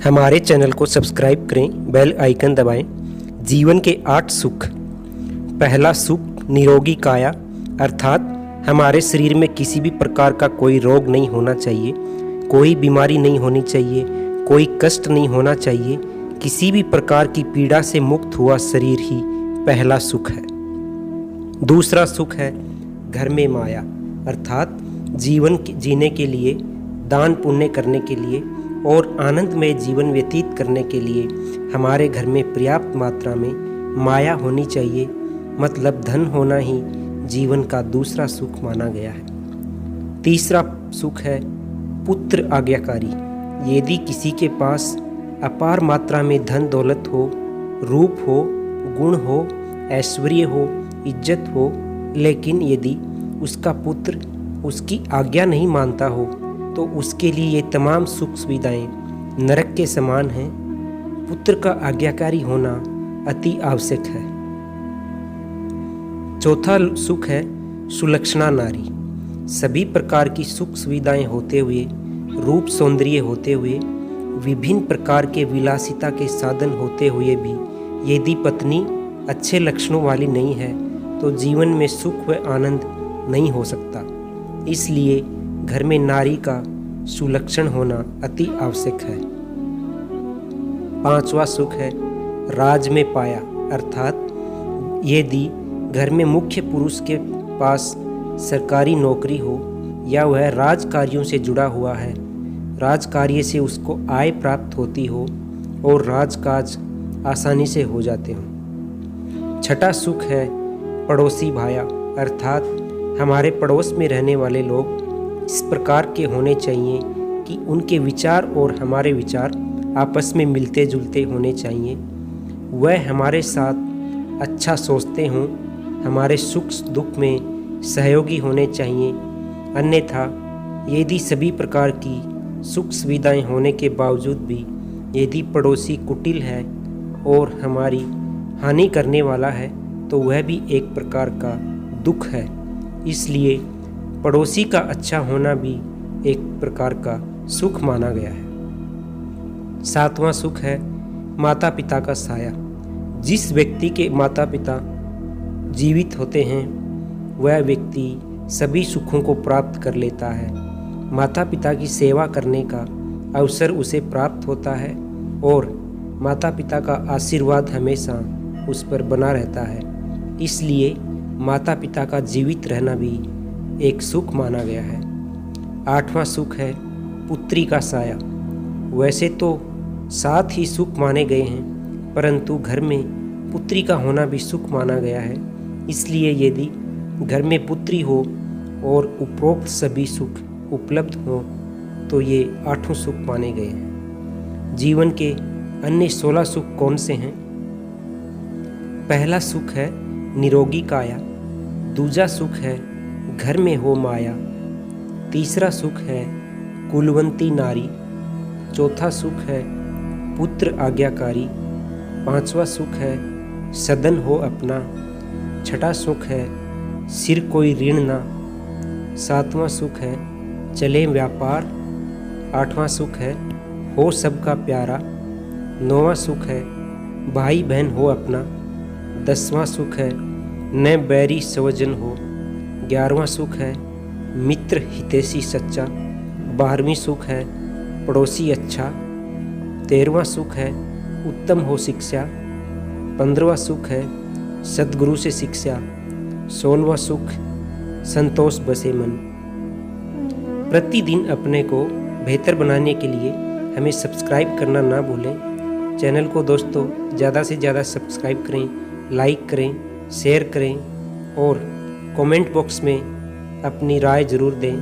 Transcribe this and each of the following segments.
हमारे चैनल को सब्सक्राइब करें, बेल आइकन दबाएं। जीवन के 8 सुख। पहला सुख निरोगी काया, अर्थात हमारे शरीर में किसी भी प्रकार का कोई रोग नहीं होना चाहिए, कोई बीमारी नहीं होनी चाहिए, कोई कष्ट नहीं होना चाहिए। किसी भी प्रकार की पीड़ा से मुक्त हुआ शरीर ही पहला सुख है। दूसरा सुख है घर में माया, अर्थात जीवन जीने के लिए, दान पुण्य करने के लिए और आनंदमय जीवन व्यतीत करने के लिए हमारे घर में पर्याप्त मात्रा में माया होनी चाहिए। मतलब धन होना ही जीवन का दूसरा सुख माना गया है। तीसरा सुख है पुत्र आज्ञाकारी। यदि किसी के पास अपार मात्रा में धन दौलत हो, रूप हो, गुण हो, ऐश्वर्य हो, इज्जत हो, लेकिन यदि उसका पुत्र उसकी आज्ञा नहीं मानता हो तो उसके लिए ये तमाम सुख सुविधाएं नरक के समान हैं। पुत्र का आज्ञाकारी होना अति आवश्यक है। चौथा सुख है सुलक्षणा नारी। सभी प्रकार की सुख सुविधाएं होते हुए, रूप सौंदर्य होते हुए, विभिन्न प्रकार के विलासिता के साधन होते हुए भी यदि पत्नी अच्छे लक्षणों वाली नहीं है तो जीवन में सुख व आनंद नहीं हो सकता। इसलिए घर में नारी का सुलक्षण होना अति आवश्यक है। पांचवा सुख है राज में पाया, अर्थात यदि घर में मुख्य पुरुष के पास सरकारी नौकरी हो या वह राज कार्यों से जुड़ा हुआ है, राज कार्य से उसको आय प्राप्त होती हो और राजकाज आसानी से हो जाते हों। छठा सुख है पड़ोसी भाया, अर्थात हमारे पड़ोस में रहने वाले लोग इस प्रकार के होने चाहिए कि उनके विचार और हमारे विचार आपस में मिलते जुलते होने चाहिए। वह हमारे साथ अच्छा सोचते हों, हमारे सुख दुख में सहयोगी होने चाहिए। अन्यथा यदि सभी प्रकार की सुख सुविधाएं होने के बावजूद भी यदि पड़ोसी कुटिल है और हमारी हानि करने वाला है तो वह भी एक प्रकार का दुख है। इसलिए पड़ोसी का अच्छा होना भी एक प्रकार का सुख माना गया है। सातवां सुख है माता पिता का साया। जिस व्यक्ति के माता पिता जीवित होते हैं वह व्यक्ति सभी सुखों को प्राप्त कर लेता है। माता पिता की सेवा करने का अवसर उसे प्राप्त होता है और माता पिता का आशीर्वाद हमेशा उस पर बना रहता है। इसलिए माता पिता का जीवित रहना भी एक सुख माना गया है। आठवां सुख है पुत्री का साया। वैसे तो 7 ही सुख माने गए हैं, परंतु घर में पुत्री का होना भी सुख माना गया है। इसलिए यदि घर में पुत्री हो और उपरोक्त सभी सुख उपलब्ध हो तो ये 8 सुख माने गए हैं। जीवन के अन्य 16 सुख कौन से हैं? पहला सुख है निरोगी काया। दूसरा सुख है घर में हो माया। तीसरा सुख है कुलवंती नारी। चौथा सुख है पुत्र आज्ञाकारी। पांचवा सुख है सदन हो अपना। छठा सुख है सिर कोई ऋण ना। सातवां सुख है चले व्यापार। आठवां सुख है हो सबका प्यारा। नौवां सुख है भाई बहन हो अपना। 10वां सुख है न बैरी स्वजन हो। 11वां सुख है मित्र हितैषी सच्चा। 12वीं सुख है पड़ोसी अच्छा। 13वां सुख है उत्तम हो शिक्षा। 15वां सुख है सद्गुरु से शिक्षा। 16वां सुख संतोष बसे मन। प्रतिदिन अपने को बेहतर बनाने के लिए हमें सब्सक्राइब करना ना भूलें। चैनल को दोस्तों ज़्यादा से ज़्यादा सब्सक्राइब करें, लाइक करें, शेयर करें और कमेंट बॉक्स में अपनी राय ज़रूर दें।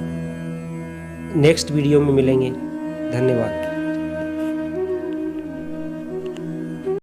नेक्स्ट वीडियो में मिलेंगे। धन्यवाद।